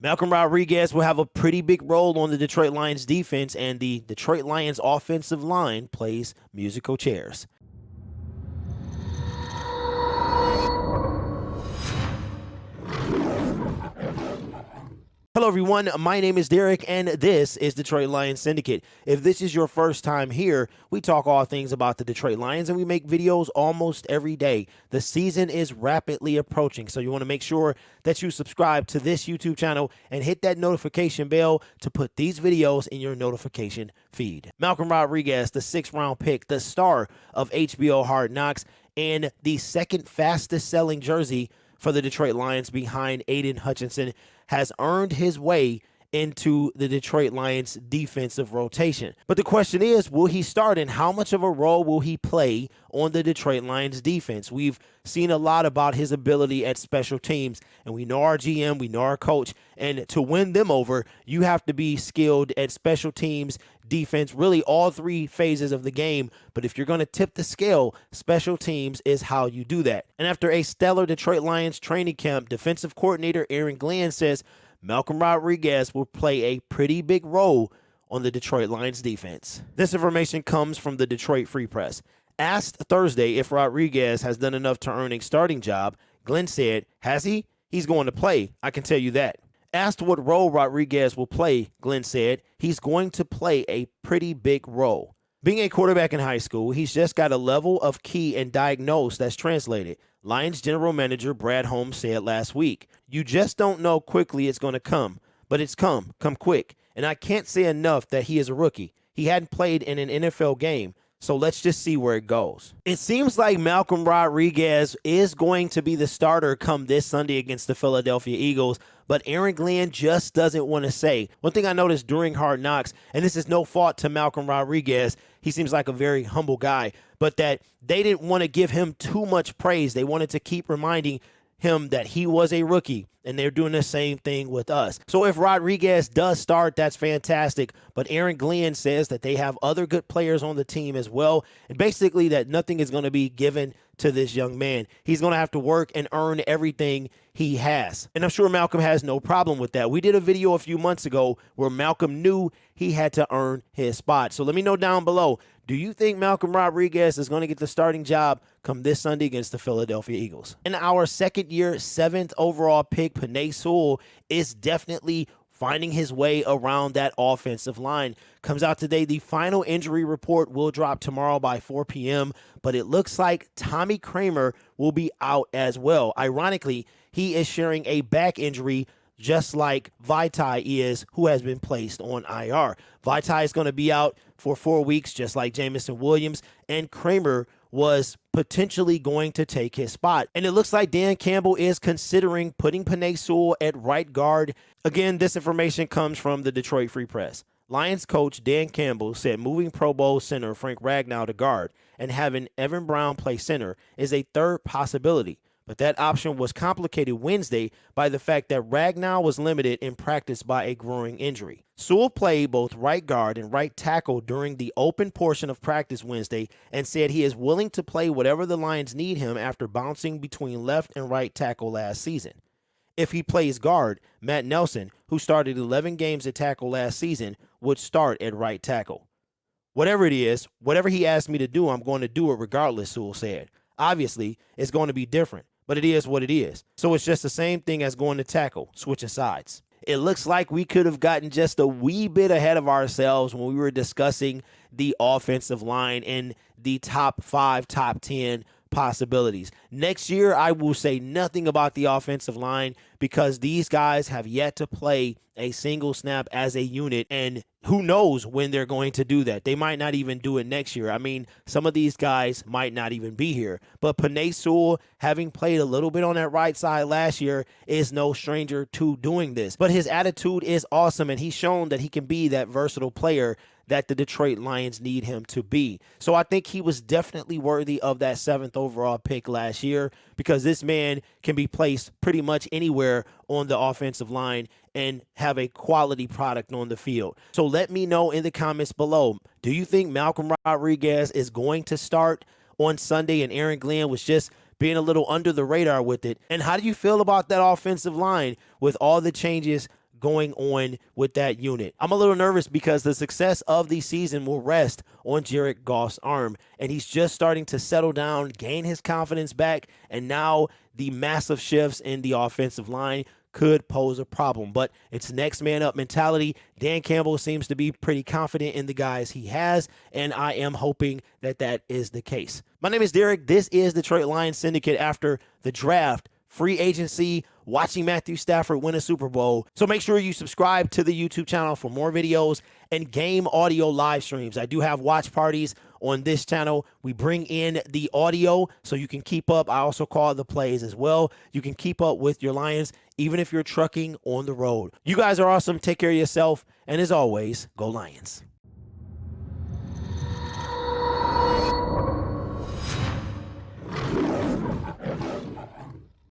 Malcolm Rodriguez will have a pretty big role on the Detroit Lions defense, and the Detroit Lions offensive line plays musical chairs. Hello, everyone. My name is Derek, and this is Detroit Lions Syndicate. If this is your first time here, we talk all things about the Detroit Lions, and we make videos almost every day. The season is rapidly approaching, so you want to make sure that you subscribe to this YouTube channel and hit that notification bell to put these videos in your notification feed. Malcolm Rodriguez, the 6th-round pick, the star of HBO Hard Knocks, and the second fastest-selling jersey for the Detroit Lions behind Aiden Hutchinson, has earned his way into the Detroit Lions defensive rotation. But the question is, will he start, and how much of a role will he play on the Detroit Lions defense? We've seen a lot about his ability at special teams, and we know our GM, we know our coach, and to win them over, you have to be skilled at special teams, defense, really all three phases of the game. But if you're going to tip the scale, special teams is how you do that. And after a stellar Detroit Lions training camp, defensive coordinator Aaron Glenn says Malcolm Rodriguez will play a pretty big role on the Detroit Lions defense. This information comes from the Detroit Free Press. Asked Thursday if Rodriguez has done enough to earn a starting job, Glenn said, "Has he? He's going to play, I can tell you that." Asked what role Rodriguez will play, Glenn said, "He's going to play a pretty big role." Being a quarterback in high school, he's just got a level of key and diagnose that's translated. Lions general manager Brad Holmes said last week, "You just don't know quickly it's going to come, but it's come quick. And I can't say enough that he is a rookie. He hadn't played in an NFL game. So let's just see where it goes." It seems like Malcolm Rodriguez is going to be the starter come this Sunday against the Philadelphia Eagles, but Aaron Glenn just doesn't want to say. One thing I noticed during Hard Knocks, and this is no fault to Malcolm Rodriguez, he seems like a very humble guy, but that they didn't want to give him too much praise. They wanted to keep reminding him that he was a rookie, and they're doing the same thing with us. So if Rodriguez does start, that's fantastic, but Aaron Glenn says that they have other good players on the team as well, and basically that nothing is going to be given to this young man. He's going to have to work and earn everything he has, and I'm sure Malcolm has no problem with that. We did a video a few months ago where Malcolm knew he had to earn his spot. So let me know down below, do you think Malcolm Rodriguez is going to get the starting job come this Sunday against the Philadelphia Eagles? In our second-year, 7th overall pick, Penei Sewell is definitely finding his way around that offensive line. Comes out today. The final injury report will drop tomorrow by 4 p.m., but it looks like Tommy Kramer will be out as well. Ironically, he is sharing a back injury just like Vaitai is, who has been placed on IR. Vaitai is going to be out for 4 weeks, just like Jamison Williams, and Kramer was potentially going to take his spot. And it looks like Dan Campbell is considering putting Penei Sewell at right guard. Again, this information comes from the Detroit Free Press. Lions coach Dan Campbell said moving Pro Bowl center Frank Ragnow to guard and having Evan Brown play center is a third possibility. But that option was complicated Wednesday by the fact that Ragnow was limited in practice by a growing injury. Sewell played both right guard and right tackle during the open portion of practice Wednesday and said he is willing to play whatever the Lions need him after bouncing between left and right tackle last season. If he plays guard, Matt Nelson, who started 11 games at tackle last season, would start at right tackle. "Whatever it is, whatever he asked me to do, I'm going to do it regardless," Sewell said. "Obviously, it's going to be different, but it is what it is. So it's just the same thing as going to tackle, switching sides." It looks like we could have gotten just a wee bit ahead of ourselves when we were discussing the offensive line and the top 5, top 10 possibilities. Next year, I will say nothing about the offensive line because these guys have yet to play a single snap as a unit, and who knows when they're going to do that. They might not even do it next year. I mean, some of these guys might not even be here. But Penei Sewell, having played a little bit on that right side last year, is no stranger to doing this. But his attitude is awesome, and he's shown that he can be that versatile player that the Detroit Lions need him to be. So I think he was definitely worthy of that 7th overall pick last year because this man can be placed pretty much anywhere on the offensive line and have a quality product on the field. So let me know in the comments below, do you think Malcolm Rodriguez is going to start on Sunday and Aaron Glenn was just being a little under the radar with it? And how do you feel about that offensive line with all the changes going on with that unit. I'm a little nervous because the success of the season will rest on Jared Goff's arm, and he's just starting to settle down, gain his confidence back, and now the massive shifts in the offensive line could pose a problem. But it's next man up mentality. Dan Campbell seems to be pretty confident in the guys he has, and I am hoping that that is the case. My name is Derek. This is Detroit Lions Syndicate after the draft, free agency, watching Matthew Stafford win a Super Bowl. So make sure you subscribe to the YouTube channel for more videos and game audio live streams. I do have watch parties on this channel. We bring in the audio so you can keep up. I also call the plays as well. You can keep up with your Lions even if you're trucking on the road. You guys are awesome. Take care of yourself. And as always, go Lions.